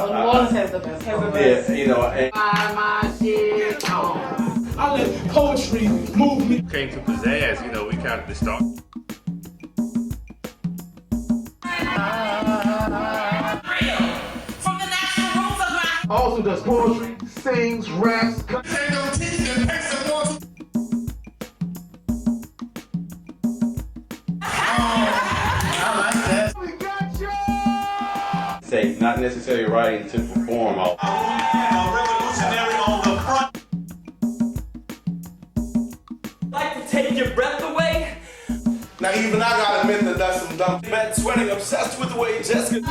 New Orleans has the best. Yeah, you know. My shit on. I let poetry move me. Came to pizzazz, you know, we kind of start. Also does poetry, sings, raps. Say, not necessarily writing to perform. Revolutionary on the front. Like to take your breath away. Now even I gotta admit that that's some dumb. Man, sweating, obsessed with the way Jessica.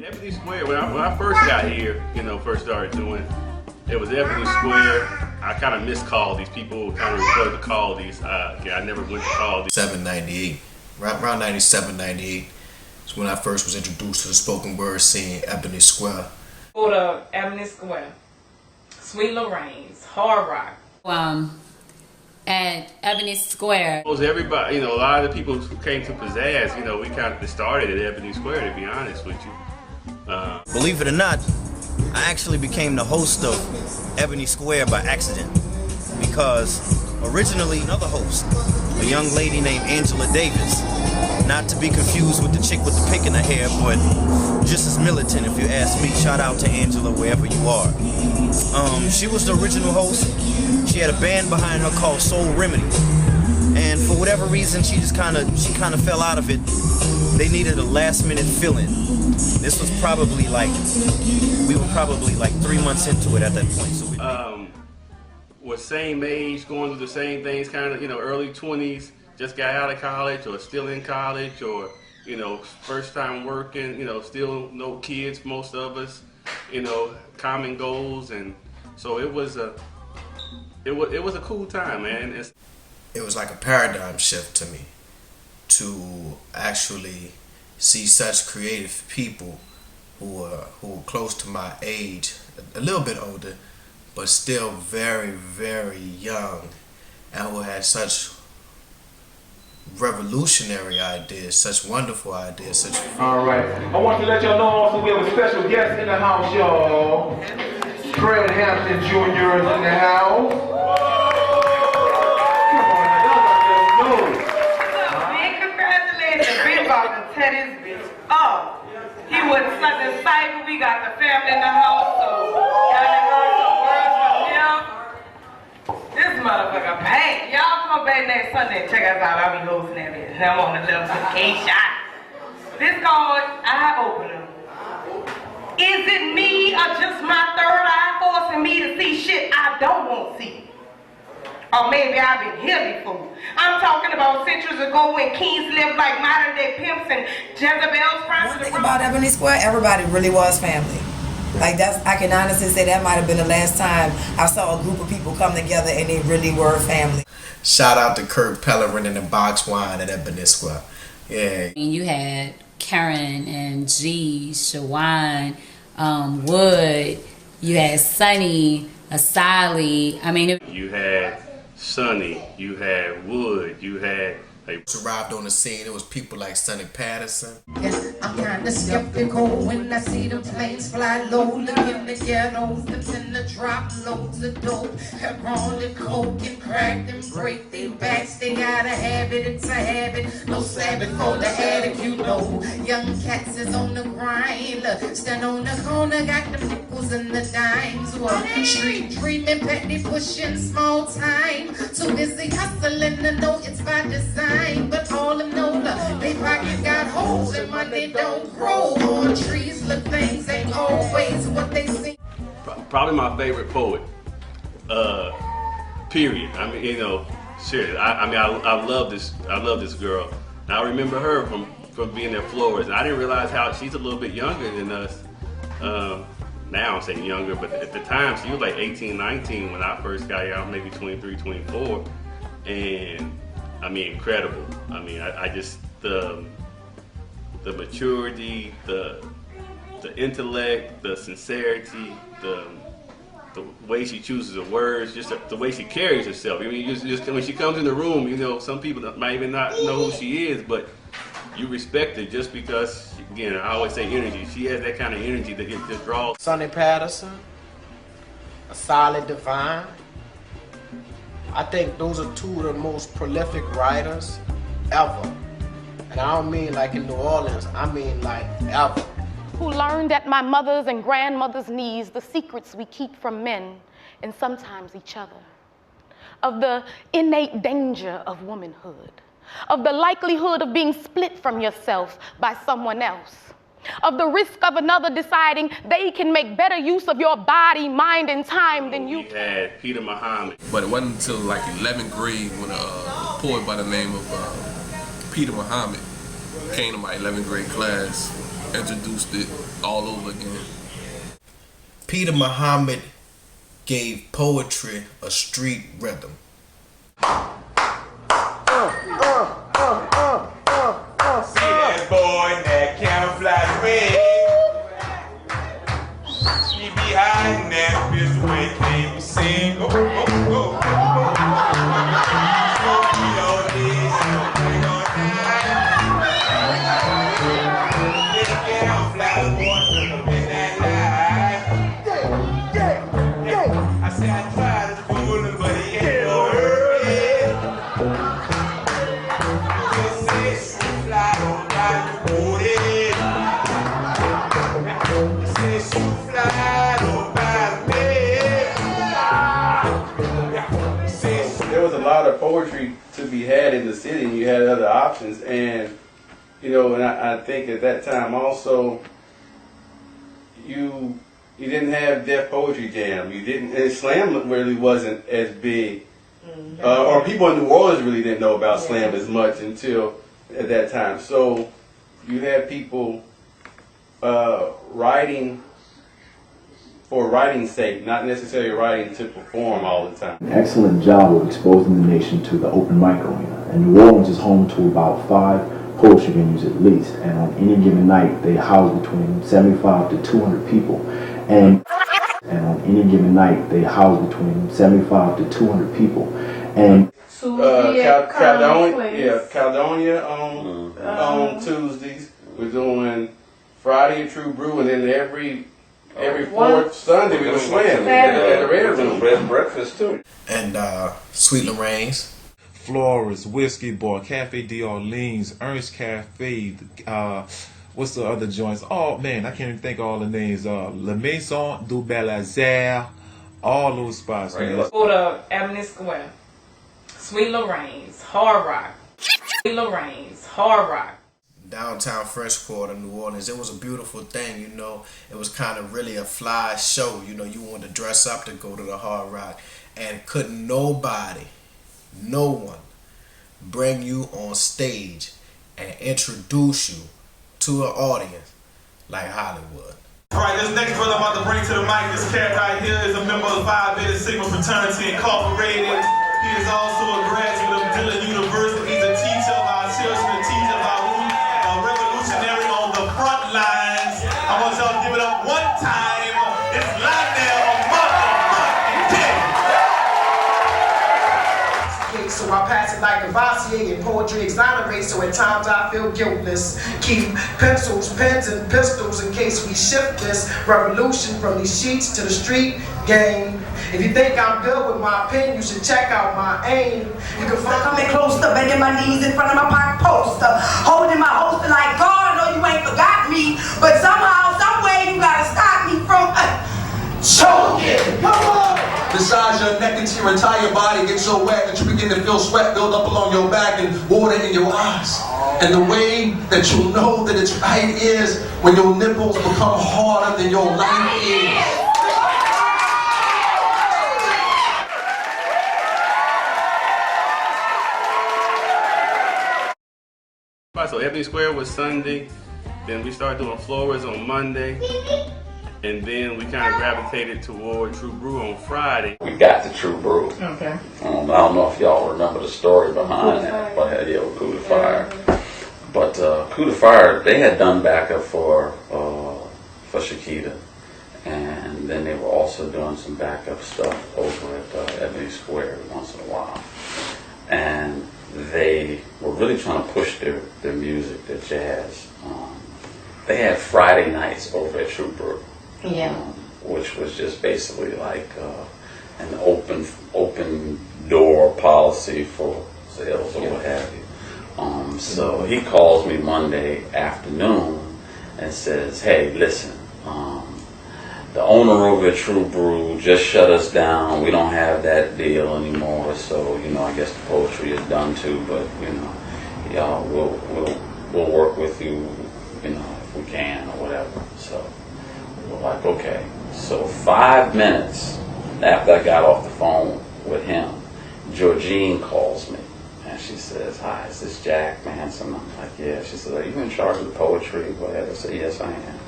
Ebony Square, when I first got here, you know, first started doing, it was Ebony Square. I kind of missed Caldi's. People kind of refer to Caldi's. I never went to Caldi's. 98, around 97, 98 is when I first was introduced to the spoken word scene, Ebony Square. Go to Ebony Square, Sweet Lorraine's, Hard Rock. At Ebony Square. Everybody, you know, a lot of the people who came to pizzazz, you know, we kind of started at Ebony Square, to be honest with you. Believe it or not, I actually became the host of Ebony Square by accident, because originally another host, a young lady named Angela Davis, not to be confused with the chick with the pick in her hair, but just as militant if you ask me. Shout out to Angela wherever you are. She was the original host. She had a band behind her called Soul Remedy, and for whatever reason she kind of fell out of it. They needed a last minute fill-in. This was probably we were probably 3 months into it at that point. So we're same age, going through the same things, kind of, you know, early 20s, just got out of college or still in college, or, you know, first time working, you know, still no kids, most of us, you know, common goals. And so it was a cool time, man. It was like a paradigm shift to me to actually see such creative people who were close to my age, a little bit older, but still very, very young, and who had such revolutionary ideas, such wonderful ideas, All right. I want to let y'all know also we have a special guest in the house, y'all. Fred Hampton Jr. is in the house. Come on, y'all got to know. Big congratulations. Big about to tear this bitch up. He was such a sight, but we got the family in the house, so y'all heard some words from him. This motherfucker bang. Y'all come back next Sunday and check us out. I'll be hosting that bitch. I'm on the level 6K shot. This called Eye Opener. Is it me or just my third eye forcing me to see shit I don't want to see? Or maybe I've been here before. I'm talking about centuries ago when kings lived like modern day pimps and Jezebel's friends. One thing about Ebony Square, everybody really was family. Like I can honestly say that might have been the last time I saw a group of people come together and they really were family. Shout out to Kirk Pellerin and the Box Wine at Ebony Square. Yeah. You had Karen and G, Shawan, Wood. You had Sunny, Asali. I mean, you had Sunny, you had Wood, you had. Arrived on the scene, it was people like Sunni Patterson. Yes, I'm kinda skeptical when I see them planes fly low. Look in the ghettos, them tend to drop loads of dope. Have on the coke and crack and break their backs. They got a habit, it's a habit. No Sabbath for the addict, you know. Young cats is on the grind. Stand on the corner, got them nickels and the dimes. Street dreaming, petty pushing, small time. Too busy hustling to know it's by design. But all in all, they pocket got holes and money don't grow on trees. Look, things ain't always what they seem. Probably my favorite poet. Period. I mean, you know, seriously. I love this. I love this girl. And I remember her from being at Flores, and I didn't realize how she's a little bit younger than us. Now I'm saying younger, but at the time she was like 18, 19 when I first got here. I was maybe 23, 24, and I mean, incredible. I mean, I just the maturity, the intellect, the sincerity, the the way she chooses her words, just the way she carries herself. I mean, just when she comes in the room, you know, some people might even not know who she is, but you respect her just because, again, I always say energy. She has that kind of energy that just draws. Sunni Patterson, Asali Devan. I think those are two of the most prolific writers ever. And I don't mean like in New Orleans, I mean like ever. Who learned at my mother's and grandmother's knees the secrets we keep from men and sometimes each other, of the innate danger of womanhood, of the likelihood of being split from yourself by someone else, of the risk of another deciding they can make better use of your body, mind, and time than you can. We had Peter Muhammad. But it wasn't until like 11th grade when a poet by the name of Peter Muhammad came to my 11th grade class, introduced it all over again. Peter Muhammad gave poetry a street rhythm. See that boy that camouflage red. He be hiding that bitch when can't be seen. Go, go, go. I said I tried to fool him, but he ain't no hurry. Just say shoot fly, don't ride the booty. Say shoot fly, don't ride me. There was a lot of poetry to be had in the city, and you had other options. And you know, and I think at that time also, you didn't have Def Poetry Jam. You didn't, and Slam really wasn't as big, or people in New Orleans really didn't know about Slam as much until at that time. So you had people writing for writing's sake, not necessarily writing to perform all the time. An excellent job of exposing the nation to the open mic arena. And New Orleans is home to about 5 poetry venues at least, and on any given night they house between 75 to 200 people. And on any given night they house between 75 to 200 people. And Caledonia on Tuesdays. We're doing Friday at True Brew, and then every fourth Sunday we were slam at the Red Room. Bread breakfast too. And Sweet Lorraine's. Flores, Whiskey Bar, Cafe d'Orleans, Ernst Cafe, what's the other joints? Oh man, I can't even think of all the names. La Maison du Bel-Azer, all those spots. Go to Ebony Square, Sweet Lorraine's, Hard Rock, Sweet Lorraine's, Hard Rock. Downtown Fresh Quarter, New Orleans. It was a beautiful thing, you know. It was kind of really a fly show, you know. You wanted to dress up to go to the Hard Rock, and couldn't nobody, no one, bring you on stage and introduce you to an audience like Hollywood. Alright, this next brother I'm about to bring to the mic, this cat right here is a member of the Phi Beta Sigma Fraternity Incorporated. He is also a graduate of Dillon University. He's a teacher of our children, a teacher of our youth, a revolutionary on the front lines. I want y'all to give it up one time. It's Lionel King. So I pass it like a Vassier and poetry exonerate, so at times I feel guiltless. Keep pencils, pens, and pistols in case we shift this revolution from these sheets to the street game. If you think I'm good with my pen, you should check out my aim. You can find coming closer, bending my knees in front of my park poster, holding my holster like God. I know you ain't forgot me, but somehow, someway, you gotta stop me from choking. Come on. Massage your neck into your entire body, get so wet that you begin to feel sweat build up along your back and water in your eyes. And the way that you'll know that it's right is when your nipples become harder than your life is. So Ebony Square was Sunday, then we started doing Flores on Monday, and then we kind of gravitated toward True Brew on Friday. We got to True Brew. Okay. I don't know if y'all remember the story behind that, but yeah, with Coup de Fire. But Coup de Fire, they had done backup for Shakita, and then they were also doing some backup stuff over at Ebony Square once in a while. And they were really trying to push their music, their jazz. They had Friday nights over at True Brew, which was just basically like an open door policy for sales or what have you. So he calls me Monday afternoon and says, "Hey, listen, the owner over at True Brew just shut us down. We don't have that deal anymore. So, I guess the poetry is done too. But, y'all, we'll work with you, if we can or whatever." So we're like, okay. So 5 minutes after I got off the phone with him, Georgine calls me. And she says, "Hi, is this Jack Manson?" I'm like, "Yeah." She says, "Are you in charge of the poetry?" Whatever. I said, "Yes, I am."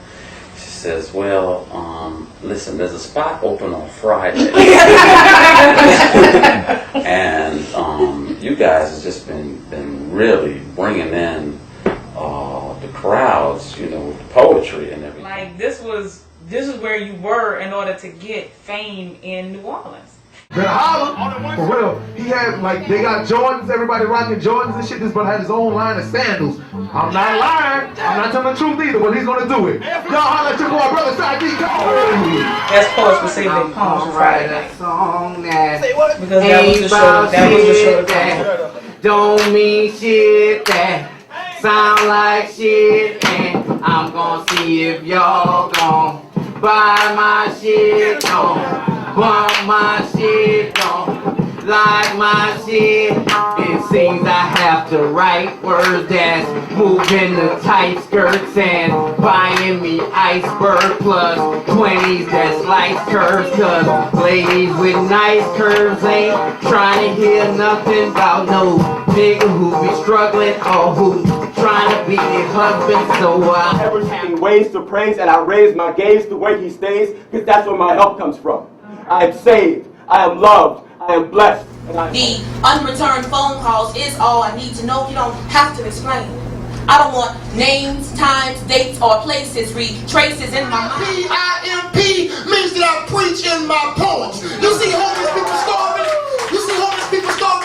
She says, "Well, listen, there's a spot open on Friday." And you guys have just been really bringing in the crowds, with the poetry and everything. Like, this is where you were in order to get fame in New Orleans. Better holler, for real. He had, they got Jordans, everybody rocking Jordans and shit. This brother had his own line of sandals. I'm not lying. I'm not telling the truth either, but he's gonna do it. Y'all holler at your boy, brother, Side D. That's poets would say they come on Friday night. Song that Because that was the show. That was the show that don't mean shit, that sound like shit, and I'm gonna see if y'all gon' buy my shit, bump my shit, like my shit. It seems I have to write words that's moving the tight skirts and buying me iceberg plus 20s that slice curves, cause ladies with nice curves ain't trying to hear nothing about no nigga who be struggling or who trying to be a husband. So I ever seen ways to praise, and I raise my gaze the way he stays, because that's where my help comes from. I am saved, I am loved, I am blessed. The unreturned phone calls is all I need to know. You don't have to explain. I don't want names, times, dates, or places. Read traces in my mind. P-I-M-P means that I preach in my poems. You see homeless people starving?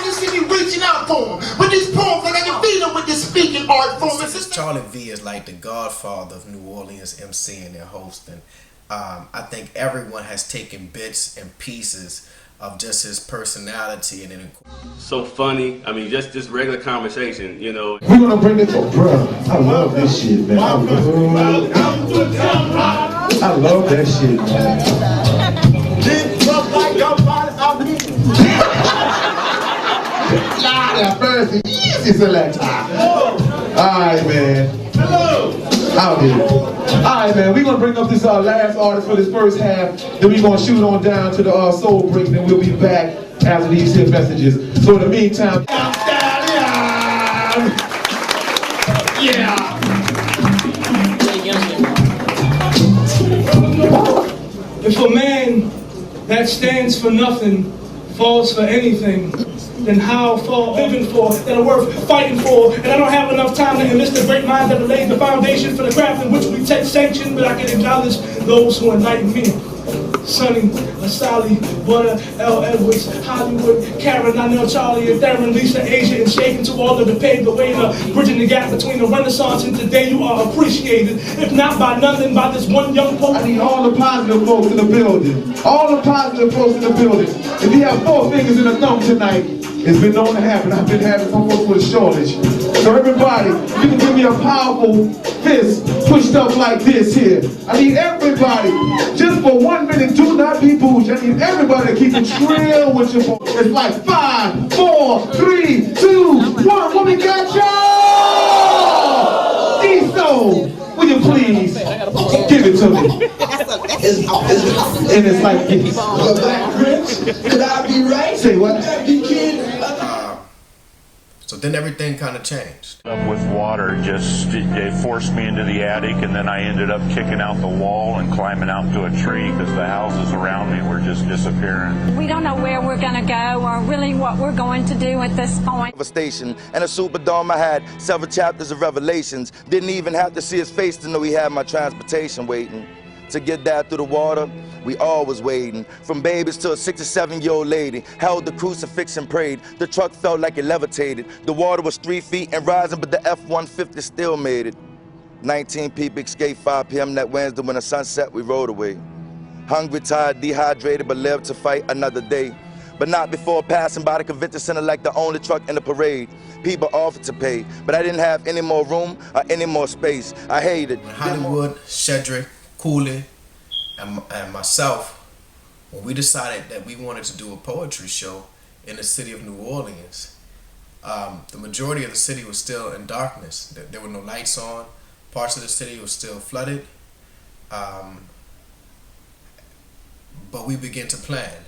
You see me reaching out for them. But these poems, I got to feed them with this speaking art form. Charlie V is like the godfather of New Orleans MCing and hosting. I think everyone has taken bits and pieces of just his personality and then So funny. I mean, just regular conversation, We're gonna bring it to bro. I love this shit, man. I love that shit, man. This looks like your body. Lord have mercy. Easy selector. Alright, man. Hello. Out here. Alright, man. We're gonna bring up this last artist for this first half. Then we're gonna shoot on down to the soul break. Then we'll be back after these here messages. So in the meantime, yeah. If a man that stands for nothing falls for anything, then how far living for, that are worth fighting for, and I don't have enough time to enlist the great minds that have laid the foundation for the craft in which we take sanction, but I can acknowledge those who enlighten me. Sunni, Asali, Butter, L. Edwards, Hollywood, Karen, Lionel, Charlie, and Darren, Lisa, Asia, and Shaken to all of the paved the way to bridging the gap between the Renaissance and today. You are appreciated, if not by none, then by this one young poet. I need all the positive folks in the building. All the positive folks in the building. If you have 4 fingers in a thumb tonight, it's been known to happen. I've been having some folks with a shortage. So everybody, you can give me a powerful fist pushed up like this here. I need everybody, just for 1 minute, do not be bougie. I need everybody to keep it trill with your phone. It's like 5, 4, 3, 2, 1. What we got, y'all? D-Soul, will you please give it to me? And it's like this. The Black Prince, could I be right? Say what? So then everything kind of changed. With water, it forced me into the attic, and then I ended up kicking out the wall and climbing out to a tree because the houses around me were just disappearing. We don't know where we're going to go or really what we're going to do at this point. Station and a Superdome. I had several chapters of Revelations. Didn't even have to see his face to know he had my transportation waiting. to get that through the water. We all was waiting, from babies to a 6 or 7-year-old lady, held the crucifix and prayed. The truck felt like it levitated. The water was 3 feet and rising, but the F-150 still made it. 19 people escaped 5 p.m. that Wednesday. When the sun set, we rode away. Hungry, tired, dehydrated, but lived to fight another day. But not before passing by the convention center like the only truck in the parade. People offered to pay, but I didn't have any more room or any more space. I hated Hollywood, Shedrick, Cooley, and myself, when we decided that we wanted to do a poetry show in the city of New Orleans, the majority of the city was still in darkness. There were no lights on. Parts of the city were still flooded. But we began to plan.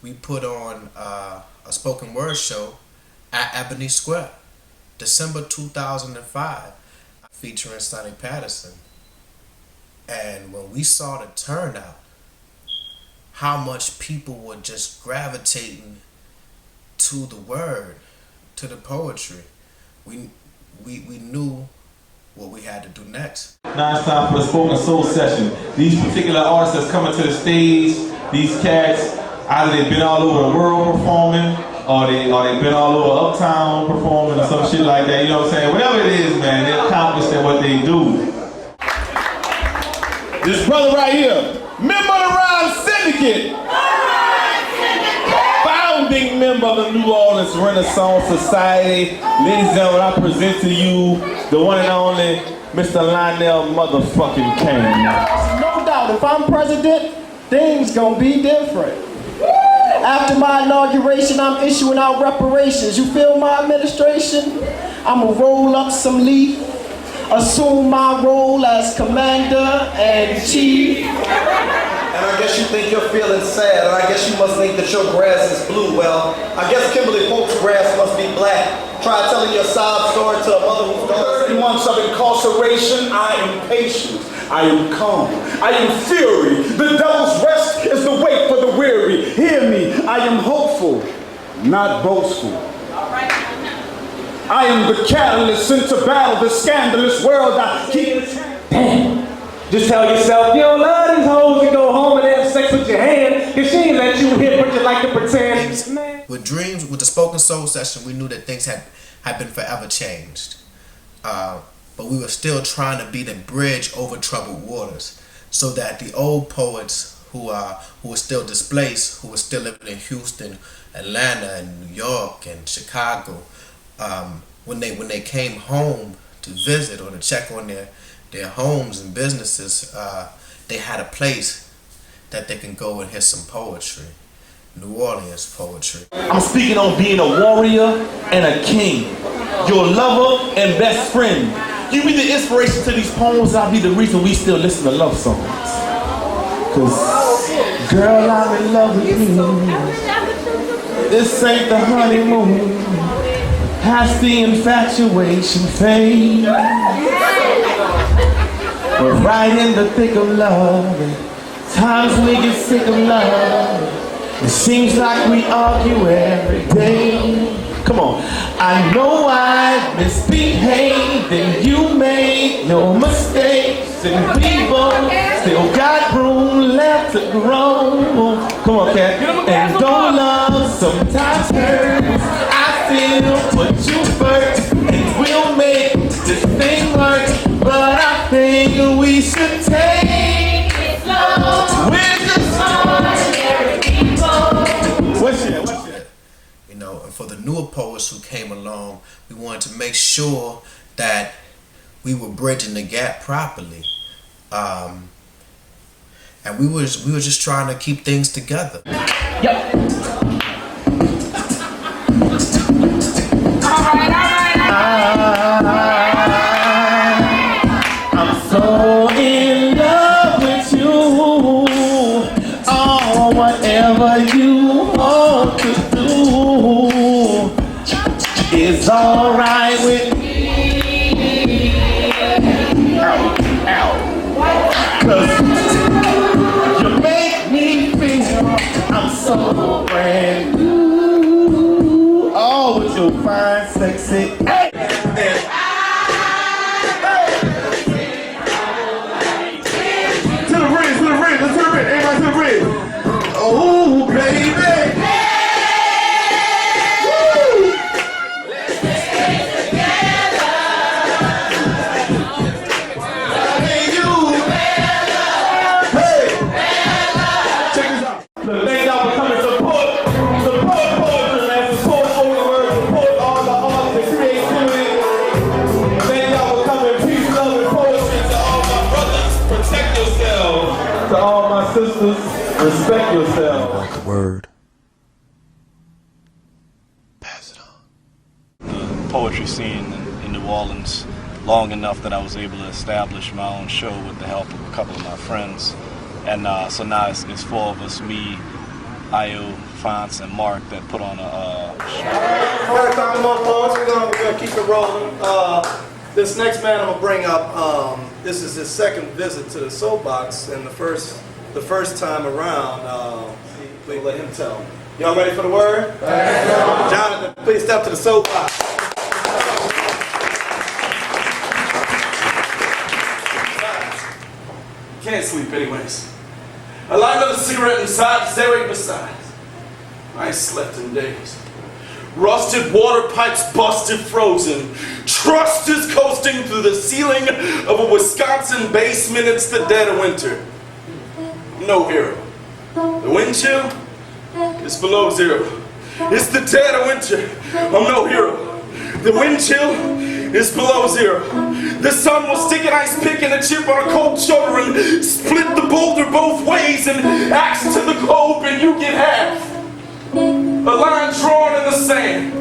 We put on a spoken word show at Ebony Square, December 2005, featuring Sunni Patterson. And when we saw the turnout, how much people were just gravitating to the word, to the poetry, we knew what we had to do next. Now it's time for the spoken soul session. These particular artists that's coming to the stage, these cats, either they've been all over the world performing, or they've been all over Uptown performing or some shit like that, you know what I'm saying? Whatever it is, man, they're accomplished at what they do. This brother right here, member of the Rhyme Syndicate. Founding member of the New Orleans Renaissance Society. Ladies and gentlemen, I present to you the one and only Mr. Lionel motherfucking King. No doubt, if I'm president, things gonna be different. After my inauguration, I'm issuing out reparations. You feel my administration? I'ma roll up some leaf, assume my role as commander-in-chief. And I guess you think you're feeling sad, and I guess you must think that your grass is blue. Well, I guess Kimberly Polk's grass must be black. Try telling your sob story to a mother who's gone 30 months of incarceration. I am patient. I am calm. I am fury. The devil's rest is the wait for the weary. Hear me. I am hopeful, not boastful. I am the catalyst into battle, the scandalous world I keep. Damn. Just tell yourself, you don't love these hoes and go home and have sex with your hand, cause she ain't let you hit, but you like to pretend. With Dreams, with the Spoken Soul session, we knew that things had been forever changed. But we were still trying to be the bridge over troubled waters, so that the old poets who were still displaced, who were still living in Houston, Atlanta, and New York, and Chicago, when they came home to visit or to check on their homes and businesses, they had a place that they can go and hear some poetry. New Orleans poetry. I'm speaking on being a warrior and a king, your lover and best friend. You be the inspiration to these poems, I'll be the reason we still listen to love songs. Cause, girl, I'm in love with you. This ain't the honeymoon. Has the infatuation fade? We're right in the thick of love. Times we get sick of love. It seems like we argue every day. Come on. I know I misbehaved and you made no mistakes, and we both still got room left to grow. Come on, Cat. And though love sometimes hurts, I still put you first, and we'll make this thing work. But I think we should take it slow. We're just ordinary people. What's that? You know, and for the newer poets who came along, we wanted to make sure that we were bridging the gap properly, and we were just trying to keep things together. Yep. I'm so in love with you. Oh, whatever you want to do is alright with me. Cause you make me feel I'm so brand new. Oh, with your fine, sexy. Hey! To the British Respect yourself. Word. Poetry scene in New Orleans long enough that I was able to establish my own show with the help of a couple of my friends. And so now it's four of us, me, Io, Fonz, and Mark, that put on a show. Got a couple more poets. We're gonna keep it rolling. This next man I'm gonna bring up, this is his second visit to the Soapbox, and the first time around, please let him tell him. Y'all ready for the word? Jonathan, please step to the Soapbox. Can't sleep anyways. I light another cigarette inside, Zerry beside. I ain't slept in days. Rusted water pipes busted frozen. Trust is coasting through the ceiling of a Wisconsin basement. It's the dead of winter. No hero. The wind chill is below zero. It's the dead of winter. I'm no hero. The wind chill is below zero. The sun will stick an ice pick and a chip on a cold shoulder and split the boulder both ways and axe to the globe and you get half. A line drawn in the sand.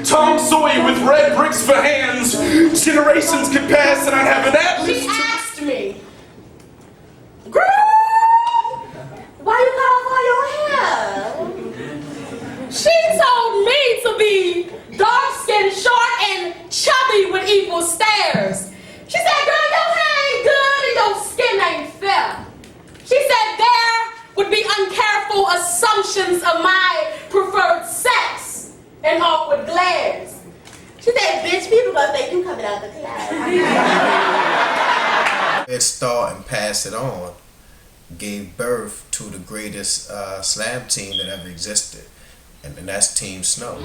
Tom Sawyer with red bricks for hands. Generations could pass and I'd have an atlas. She asked me, girl, why you cut off all your hair? She told me to be dark-skinned, short, and chubby with equal stares. She said, girl, your hair ain't good and your skin ain't fair. She said there would be uncareful assumptions of my preferred sex and awkward glares. She said, bitch, people gonna think you coming out the closet. Head Start and Pass It On gave birth to the greatest slam team that ever existed, and that's Team Snow.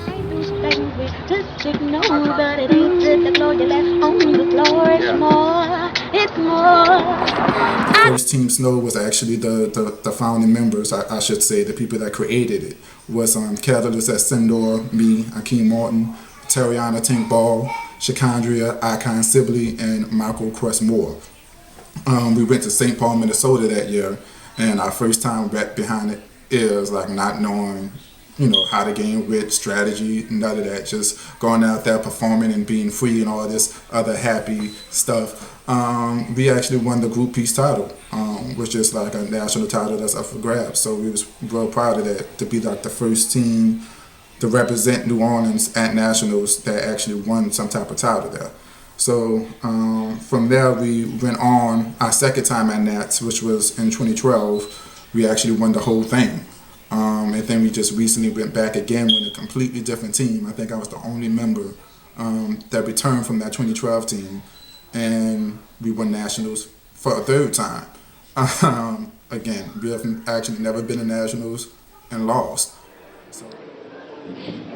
First Team Snow was actually the founding members, I should say, the people that created it. Was Catalyst at Sendor, me, Akeem Martin, Tarriona Tink Ball, Shakandria, Icon Sibley, and Michael Cressmore. We went to St. Paul, Minnesota that year, and our first time back behind it is like not knowing, you know, how to gain wit, strategy, none of that. Just going out there performing and being free and all this other happy stuff. We actually won the Group Peace title, which is like a national title that's up for grabs. So we was real proud of that, to be like the first team to represent New Orleans at nationals that actually won some type of title there. So from there we went on our second time at Nats, which was in 2012. We actually won the whole thing. And then we just recently went back again with a completely different team. I think I was the only member that returned from that 2012 team. And we won nationals for a third time. Again, we have actually never been in nationals and lost. So.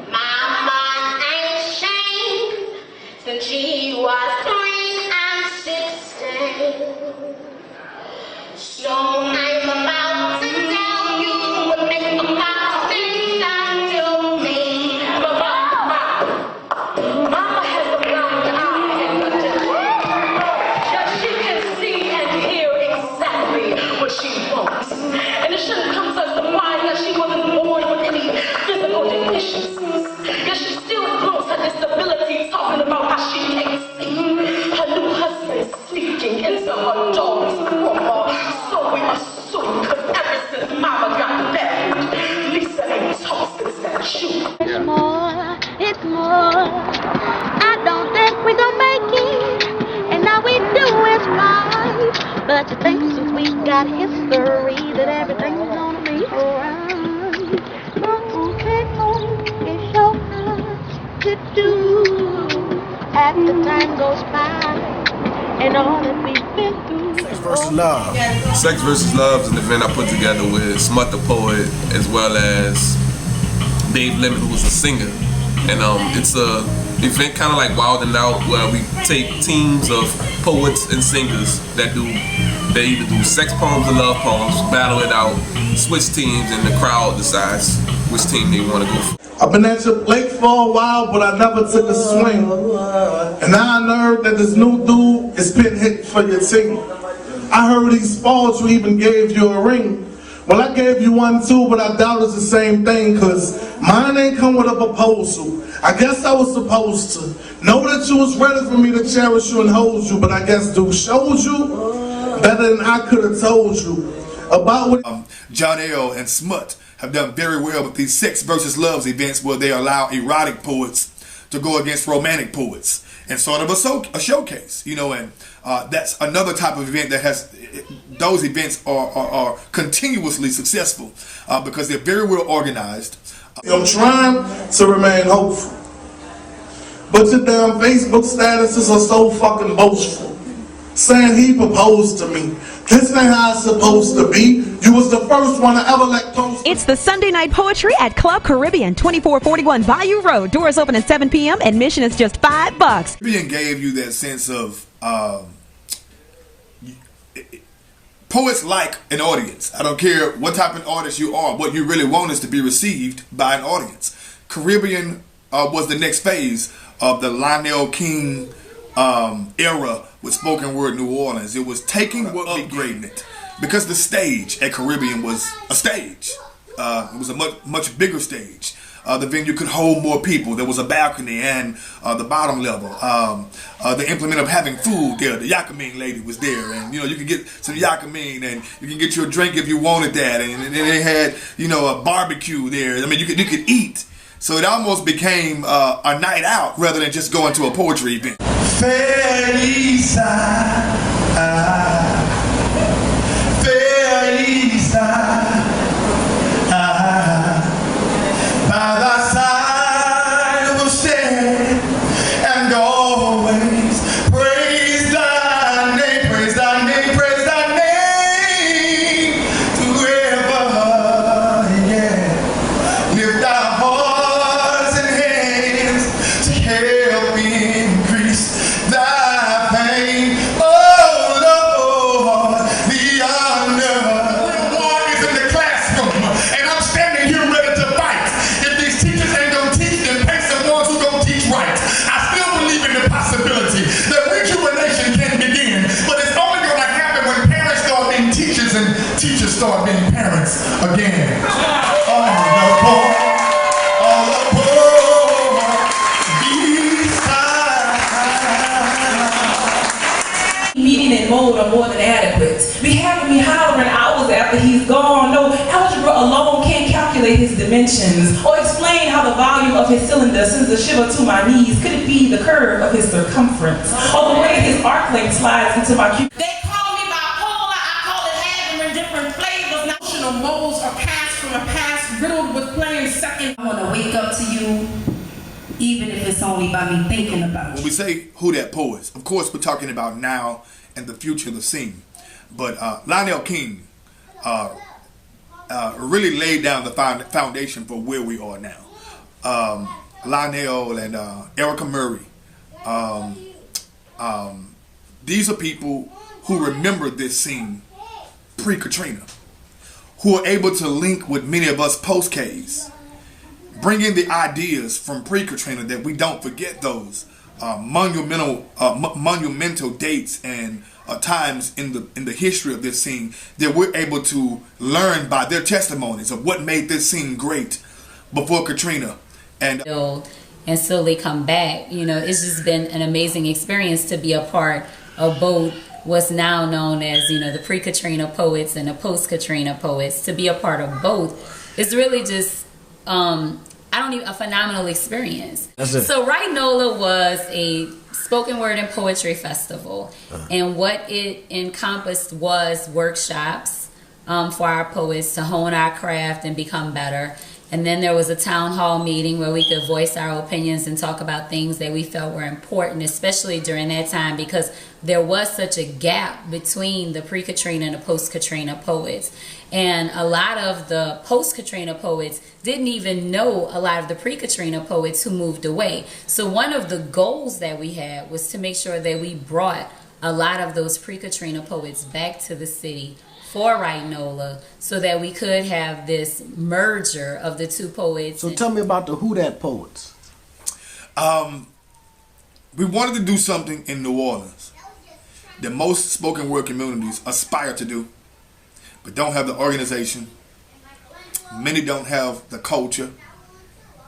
Mama ain't ashamed since she was 3 and 16. So I'm about to tell you what make about things unto me. Mama has a blind eye and a deaf ear. Just she can see and hear exactly what she wants. And it shouldn't come as a surprise that she wasn't born with any physical deficiencies. Yet she still flaunts her disability, talking about how she can't see. Her new husband is sneaking into her daughter's room. So we assume, cause ever since Mama got married, Lisa ain't tossed since that shoe. It's more. I don't think we gon' make it, and all we do is fight. But you think since we got history that everything's gonna be alright. But it's so hard to do as the time goes by, and all that we've been through. Sex versus Love. Sex versus Love is an event I put together with Smut the Poet as well as Dave Lemon, who was a singer. And it's a event kind of like Wild and Out, where we take teams of poets and singers they either do sex poems or love poems, battle it out, switch teams, and the crowd decides which team they want to go for. I've been at your plate for a while, but I never took a swing. And now I heard that this new dude is pin hitting for your team. I heard he's spoiled, you even gave you a ring. Well, I gave you one too, but I doubt it's the same thing, cause mine ain't come with a proposal. I guess I was supposed to know that you was ready for me to cherish you and hold you, but I guess Duke showed you better than I could have told you about what John L. and Smut have done very well with these sex versus loves events where they allow erotic poets to go against romantic poets and sort of a showcase, you know, and that's another type of event that has, those events are continuously successful because they're very well organized. I'm trying to remain hopeful, but your damn Facebook statuses are so fucking boastful, saying he proposed to me. This ain't how it's supposed to be. You was the first one to ever let post. It's the Sunday Night Poetry at Club Caribbean, 2441 Bayou Road. Doors open at 7 p.m. Admission is just $5. Caribbean gave you that sense of poets like an audience. I don't care what type of artist you are. What you really want is to be received by an audience. Caribbean was the next phase of the Lionel King era with spoken word New Orleans. It was taking what upgrading it, because the stage at Caribbean was a stage. It was a much bigger stage. The venue could hold more people. There was a balcony and the bottom level. The implement of having food there. The Yakamine lady was there, and you know you could get some Yakamine, and you can get you a drink if you wanted that. And they had, you know, a barbecue there. I mean, you could eat. So it almost became a night out rather than just going to a poetry event. Felisa, by thy side will stand and always praise thy name, praise thy name, praise thy name, forever, yeah. Lift our hearts and hands to help increase thy fame, oh Lord, the honor. Little boy is in the classroom, and I'm standing here ready to fight. If these teachers ain't gonna teach, then pay some ones who gonna teach right. I still believe in the possibility that rejuvenation can begin, but it's only gonna happen when parents start being teachers and teachers start being parents again. Meeting and mode are more than adequate. Be having me hollering hours after he's gone. No algebra alone can't calculate his dimensions or explain how the volume of his cylinder sends a shiver to my knees. Could it be the curve of his circumference or the way his arc length slides into my cube? They call me bipolar, I call it having different flavors. Notional modes are passed from a past riddled with playing second. I want to wake up to you, even if it's only by me thinking about you. When we say who that poet, of course we're talking about now and the future of the scene. But Lionel King really laid down the foundation for where we are now. Lionel and Erica Murray, these are people who remember this scene pre-Katrina, who are able to link with many of us post-K's, bringing the ideas from pre-Katrina that we don't forget those monumental dates and times in the history of this scene that we're able to learn by their testimonies of what made this scene great before Katrina. And slowly come back. You know, it's just been an amazing experience to be a part of both what's now known as, you know, the pre-Katrina poets and the post-Katrina poets. To be a part of both is really just a phenomenal experience. So Right NOLA was a spoken word and poetry festival, and what it encompassed was workshops for our poets to hone our craft and become better. And then there was a town hall meeting where we could voice our opinions and talk about things that we felt were important, especially during that time, because there was such a gap between the pre-Katrina and the post-Katrina poets. And a lot of the post-Katrina poets didn't even know a lot of the pre-Katrina poets who moved away. So one of the goals that we had was to make sure that we brought a lot of those pre-Katrina poets back to the city for Right NOLA, so that we could have this merger of the two poets. So tell me about the Who Dat poets. We wanted to do something in New Orleans that most spoken word communities aspire to do, but don't have the organization. Many don't have the culture.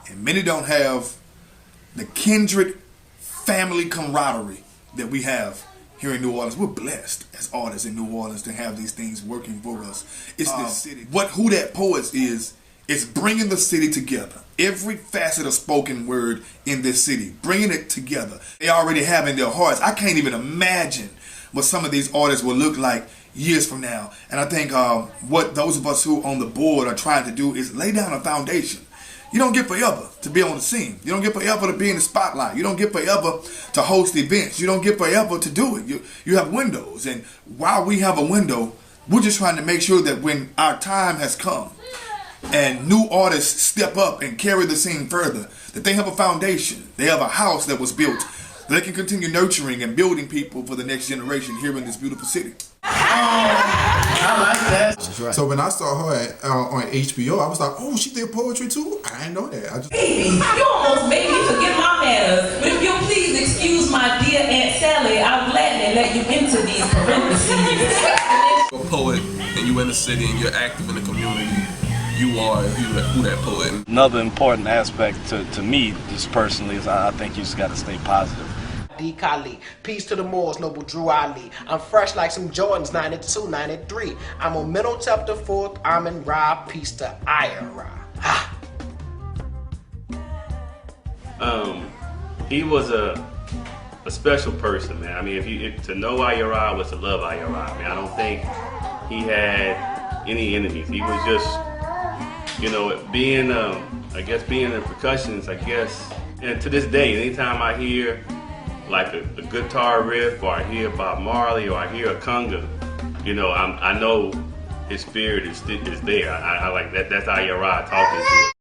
And many don't have the kindred family camaraderie that we have here in New Orleans. We're blessed as artists in New Orleans to have these things working for us. It's this city. Who That Poets is bringing the city together. Every facet of spoken word in this city, bringing it together. They already have in their hearts. I can't even imagine what some of these artists will look like years from now. And I think what those of us who on the board are trying to do is lay down a foundation. You don't get forever to be on the scene. You don't get forever to be in the spotlight. You don't get forever to host events. You don't get forever to do it. You have windows. And while we have a window, we're just trying to make sure that when our time has come and new artists step up and carry the scene further, that they have a foundation. They have a house that was built. They can continue nurturing and building people for the next generation here in this beautiful city. I like that. Right. So when I saw her on HBO, I was like, oh, she did poetry too? I didn't know that. Baby, you almost made me forget my manners. But if you'll please excuse my dear Aunt Sally, I'll gladly let you into these parentheses. You're a poet and you in the city and you're active in the community. You are who that poet. Another important aspect to me, just personally, is I think you just got to stay positive. D. Kali. Peace to the Moors, noble Drew Ali. I'm fresh like some Jordans, 92, 93. I'm on Middle Chapter 4th, I'm in Ra. Peace to Ira. He was a special person, man. I mean, if to know Ira was to love Ira. I mean, I don't think he had any enemies. He was just, you know, being, I guess, being in percussions, I guess. And to this day, anytime I hear like a guitar riff, or I hear Bob Marley, or I hear a conga, you know, I know his spirit is there. I like that. That's Ira talking to it.